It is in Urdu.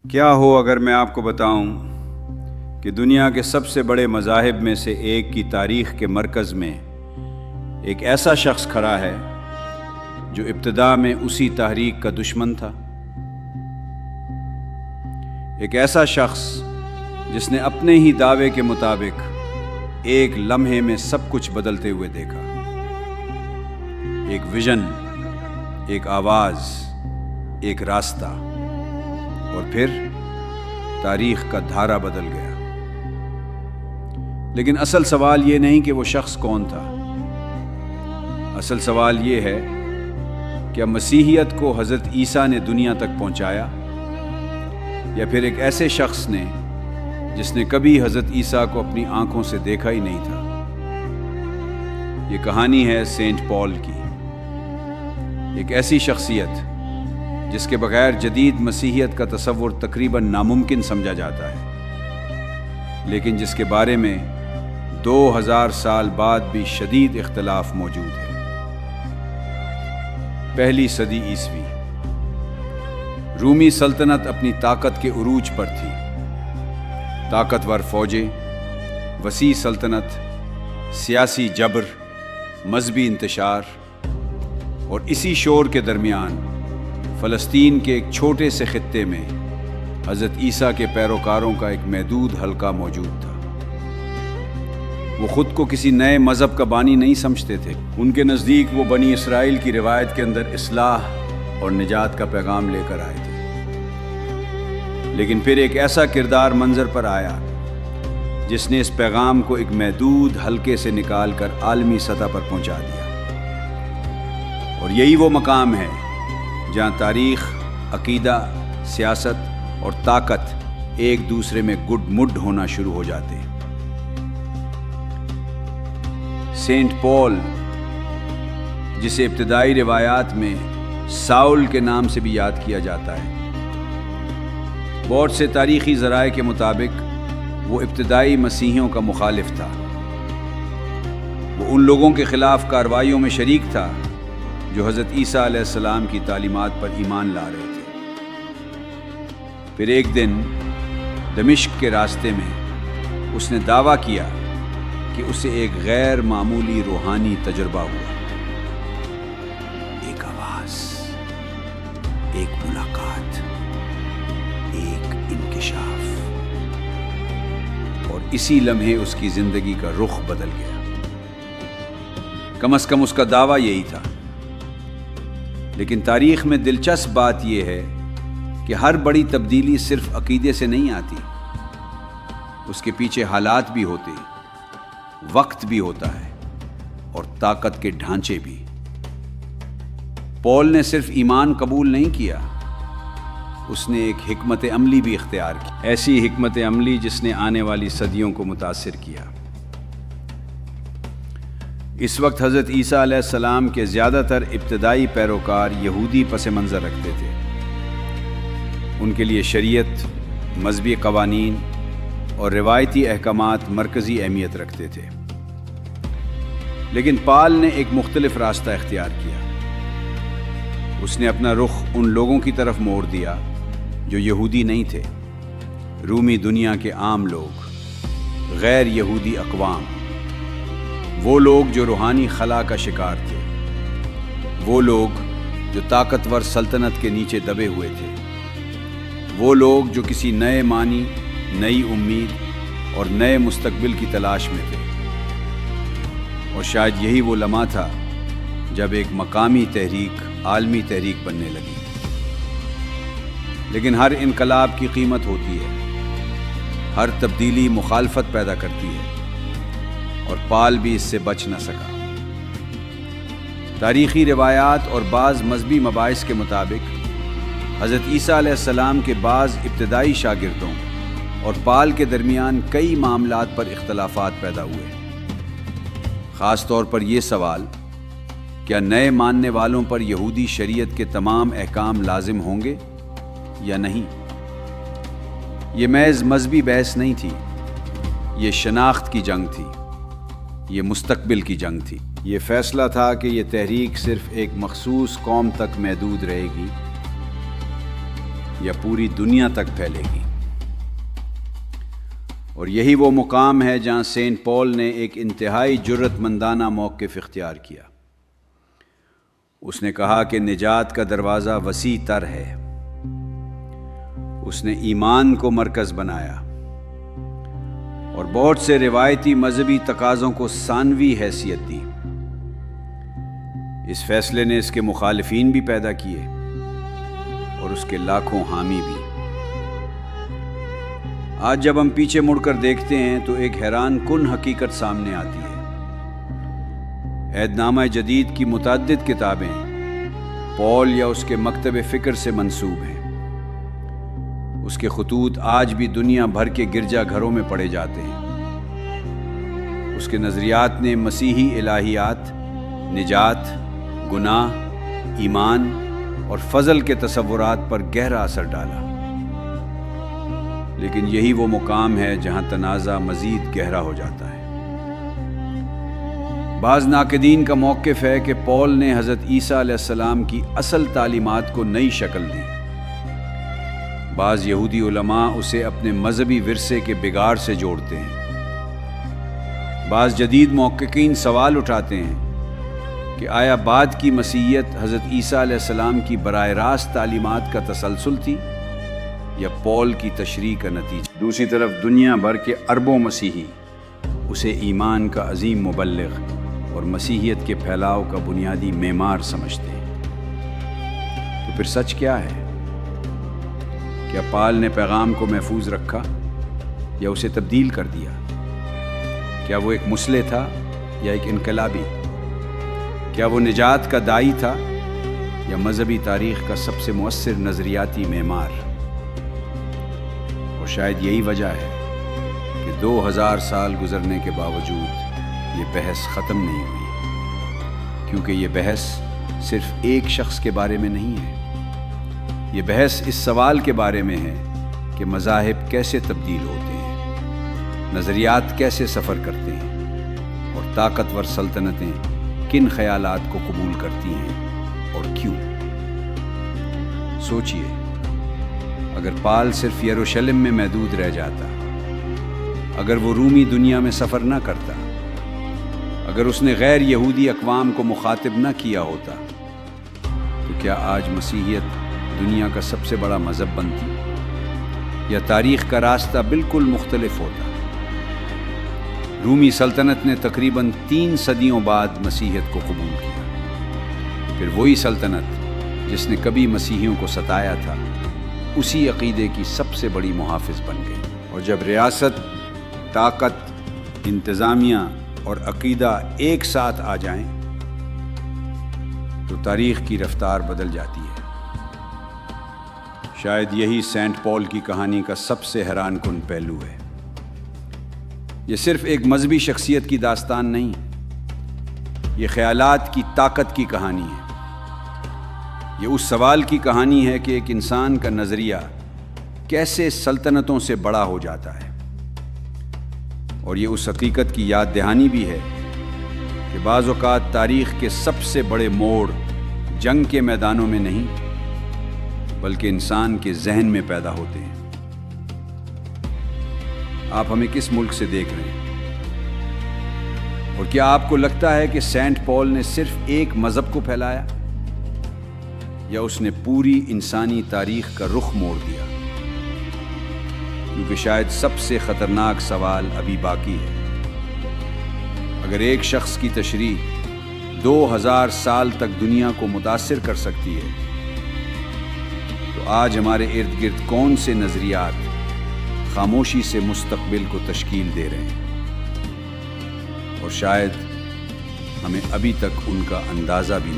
کیا ہو اگر میں آپ کو بتاؤں کہ دنیا کے سب سے بڑے مذاہب میں سے ایک کی تاریخ کے مرکز میں ایک ایسا شخص کھڑا ہے جو ابتدا میں اسی تحریک کا دشمن تھا، ایک ایسا شخص جس نے اپنے ہی دعوے کے مطابق ایک لمحے میں سب کچھ بدلتے ہوئے دیکھا، ایک ویژن، ایک آواز، ایک راستہ، اور پھر تاریخ کا دھارا بدل گیا۔ لیکن اصل سوال یہ نہیں کہ وہ شخص کون تھا، اصل سوال یہ ہے کیا مسیحیت کو حضرت عیسیٰ نے دنیا تک پہنچایا، یا پھر ایک ایسے شخص نے جس نے کبھی حضرت عیسیٰ کو اپنی آنکھوں سے دیکھا ہی نہیں تھا۔ یہ کہانی ہے سینٹ پال کی، ایک ایسی شخصیت جس کے بغیر جدید مسیحیت کا تصور تقریباً ناممکن سمجھا جاتا ہے، لیکن جس کے بارے میں 2000 سال بعد بھی شدید اختلاف موجود ہے۔ پہلی صدی عیسوی، رومی سلطنت اپنی طاقت کے عروج پر تھی، طاقتور فوجیں، وسیع سلطنت، سیاسی جبر، مذہبی انتشار، اور اسی شور کے درمیان فلسطین کے ایک چھوٹے سے خطے میں حضرت عیسیٰ کے پیروکاروں کا ایک محدود حلقہ موجود تھا۔ وہ خود کو کسی نئے مذہب کا بانی نہیں سمجھتے تھے، ان کے نزدیک وہ بنی اسرائیل کی روایت کے اندر اصلاح اور نجات کا پیغام لے کر آئے تھے۔ لیکن پھر ایک ایسا کردار منظر پر آیا جس نے اس پیغام کو ایک محدود حلقے سے نکال کر عالمی سطح پر پہنچا دیا، اور یہی وہ مقام ہے جہاں تاریخ، عقیدہ، سیاست اور طاقت ایک دوسرے میں گڈ مڈ ہونا شروع ہو جاتے ہیں۔ سینٹ پال، جسے ابتدائی روایات میں ساؤل کے نام سے بھی یاد کیا جاتا ہے، بہت سے تاریخی ذرائع کے مطابق وہ ابتدائی مسیحیوں کا مخالف تھا۔ وہ ان لوگوں کے خلاف کارروائیوں میں شریک تھا جو حضرت عیسیٰ علیہ السلام کی تعلیمات پر ایمان لا رہے تھے۔ پھر ایک دن دمشق کے راستے میں اس نے دعویٰ کیا کہ اسے ایک غیر معمولی روحانی تجربہ ہوا، ایک آواز، ایک ملاقات، ایک انکشاف، اور اسی لمحے اس کی زندگی کا رخ بدل گیا۔ کم از کم اس کا دعویٰ یہی تھا۔ لیکن تاریخ میں دلچسپ بات یہ ہے کہ ہر بڑی تبدیلی صرف عقیدے سے نہیں آتی، اس کے پیچھے حالات بھی ہوتے، وقت بھی ہوتا ہے، اور طاقت کے ڈھانچے بھی۔ پال نے صرف ایمان قبول نہیں کیا، اس نے ایک حکمت عملی بھی اختیار کی، ایسی حکمت عملی جس نے آنے والی صدیوں کو متاثر کیا۔ اس وقت حضرت عیسیٰ علیہ السلام کے زیادہ تر ابتدائی پیروکار یہودی پس منظر رکھتے تھے۔ ان کے لیے شریعت، مذہبی قوانین اور روایتی احکامات مرکزی اہمیت رکھتے تھے۔ لیکن پال نے ایک مختلف راستہ اختیار کیا۔ اس نے اپنا رخ ان لوگوں کی طرف موڑ دیا جو یہودی نہیں تھے، رومی دنیا کے عام لوگ، غیر یہودی اقوام، وہ لوگ جو روحانی خلا کا شکار تھے، وہ لوگ جو طاقتور سلطنت کے نیچے دبے ہوئے تھے، وہ لوگ جو کسی نئے معنی، نئی امید اور نئے مستقبل کی تلاش میں تھے۔ اور شاید یہی وہ لمحہ تھا جب ایک مقامی تحریک عالمی تحریک بننے لگی۔ لیکن ہر انقلاب کی قیمت ہوتی ہے، ہر تبدیلی مخالفت پیدا کرتی ہے، اور پال بھی اس سے بچ نہ سکا۔ تاریخی روایات اور بعض مذہبی مباحث کے مطابق حضرت عیسیٰ علیہ السلام کے بعض ابتدائی شاگردوں اور پال کے درمیان کئی معاملات پر اختلافات پیدا ہوئے۔ خاص طور پر یہ سوال، کیا نئے ماننے والوں پر یہودی شریعت کے تمام احکام لازم ہوں گے یا نہیں؟ یہ محض مذہبی بحث نہیں تھی، یہ شناخت کی جنگ تھی، یہ مستقبل کی جنگ تھی۔ یہ فیصلہ تھا کہ یہ تحریک صرف ایک مخصوص قوم تک محدود رہے گی یا پوری دنیا تک پھیلے گی۔ اور یہی وہ مقام ہے جہاں سینٹ پال نے ایک انتہائی جرأت مندانہ موقف اختیار کیا۔ اس نے کہا کہ نجات کا دروازہ وسیع تر ہے۔ اس نے ایمان کو مرکز بنایا اور بہت سے روایتی مذہبی تقاضوں کو ثانوی حیثیت دی۔ اس فیصلے نے اس کے مخالفین بھی پیدا کیے اور اس کے لاکھوں حامی بھی۔ آج جب ہم پیچھے مڑ کر دیکھتے ہیں تو ایک حیران کن حقیقت سامنے آتی ہے۔ عہد نامہ جدید کی متعدد کتابیں پال یا اس کے مکتب فکر سے منسوب ہیں۔ اس کے خطوط آج بھی دنیا بھر کے گرجا گھروں میں پڑھے جاتے ہیں۔ اس کے نظریات نے مسیحی الہیات، نجات، گناہ، ایمان اور فضل کے تصورات پر گہرا اثر ڈالا۔ لیکن یہی وہ مقام ہے جہاں تنازع مزید گہرا ہو جاتا ہے۔ بعض ناقدین کا موقف ہے کہ پال نے حضرت عیسیٰ علیہ السلام کی اصل تعلیمات کو نئی شکل دی۔ بعض یہودی علماء اسے اپنے مذہبی ورثے کے بگاڑ سے جوڑتے ہیں۔ بعض جدید محققین سوال اٹھاتے ہیں کہ آیا بعد کی مسیحیت حضرت عیسیٰ علیہ السلام کی براہ راست تعلیمات کا تسلسل تھی یا پال کی تشریح کا نتیجہ؟ دوسری طرف دنیا بھر کے اربوں مسیحی اسے ایمان کا عظیم مبلغ اور مسیحیت کے پھیلاؤ کا بنیادی معمار سمجھتے ہیں۔ تو پھر سچ کیا ہے؟ کیا پال نے پیغام کو محفوظ رکھا یا اسے تبدیل کر دیا؟ کیا وہ ایک مصلح تھا یا ایک انقلابی؟ کیا وہ نجات کا داعی تھا یا مذہبی تاریخ کا سب سے مؤثر نظریاتی معمار؟ اور شاید یہی وجہ ہے کہ 2000 سال گزرنے کے باوجود یہ بحث ختم نہیں ہوئی، کیونکہ یہ بحث صرف ایک شخص کے بارے میں نہیں ہے۔ یہ بحث اس سوال کے بارے میں ہے کہ مذاہب کیسے تبدیل ہوتے ہیں، نظریات کیسے سفر کرتے ہیں، اور طاقتور سلطنتیں کن خیالات کو قبول کرتی ہیں اور کیوں۔ سوچئے، اگر پال صرف یروشلم میں محدود رہ جاتا، اگر وہ رومی دنیا میں سفر نہ کرتا، اگر اس نے غیر یہودی اقوام کو مخاطب نہ کیا ہوتا، تو کیا آج مسیحیت دنیا کا سب سے بڑا مذہب بنتی، یا تاریخ کا راستہ بالکل مختلف ہوتا؟ رومی سلطنت نے تقریباً 3 صدیوں بعد مسیحیت کو قبول کیا۔ پھر وہی سلطنت جس نے کبھی مسیحیوں کو ستایا تھا، اسی عقیدے کی سب سے بڑی محافظ بن گئی۔ اور جب ریاست، طاقت، انتظامیہ اور عقیدہ ایک ساتھ آ جائیں تو تاریخ کی رفتار بدل جاتی ہے۔ شاید یہی سینٹ پال کی کہانی کا سب سے حیران کن پہلو ہے۔ یہ صرف ایک مذہبی شخصیت کی داستان نہیں، یہ خیالات کی طاقت کی کہانی ہے۔ یہ اس سوال کی کہانی ہے کہ ایک انسان کا نظریہ کیسے سلطنتوں سے بڑا ہو جاتا ہے، اور یہ اس حقیقت کی یاد دہانی بھی ہے کہ بعض اوقات تاریخ کے سب سے بڑے موڑ جنگ کے میدانوں میں نہیں بلکہ انسان کے ذہن میں پیدا ہوتے ہیں۔ آپ ہمیں کس ملک سے دیکھ رہے ہیں؟ اور کیا آپ کو لگتا ہے کہ سینٹ پال نے صرف ایک مذہب کو پھیلایا، یا اس نے پوری انسانی تاریخ کا رخ موڑ دیا؟ کیونکہ شاید سب سے خطرناک سوال ابھی باقی ہے۔ اگر ایک شخص کی تشریح 2000 سال تک دنیا کو متاثر کر سکتی ہے، تو آج ہمارے ارد گرد کون سے نظریات خاموشی سے مستقبل کو تشکیل دے رہے ہیں، اور شاید ہمیں ابھی تک ان کا اندازہ بھی نہیں۔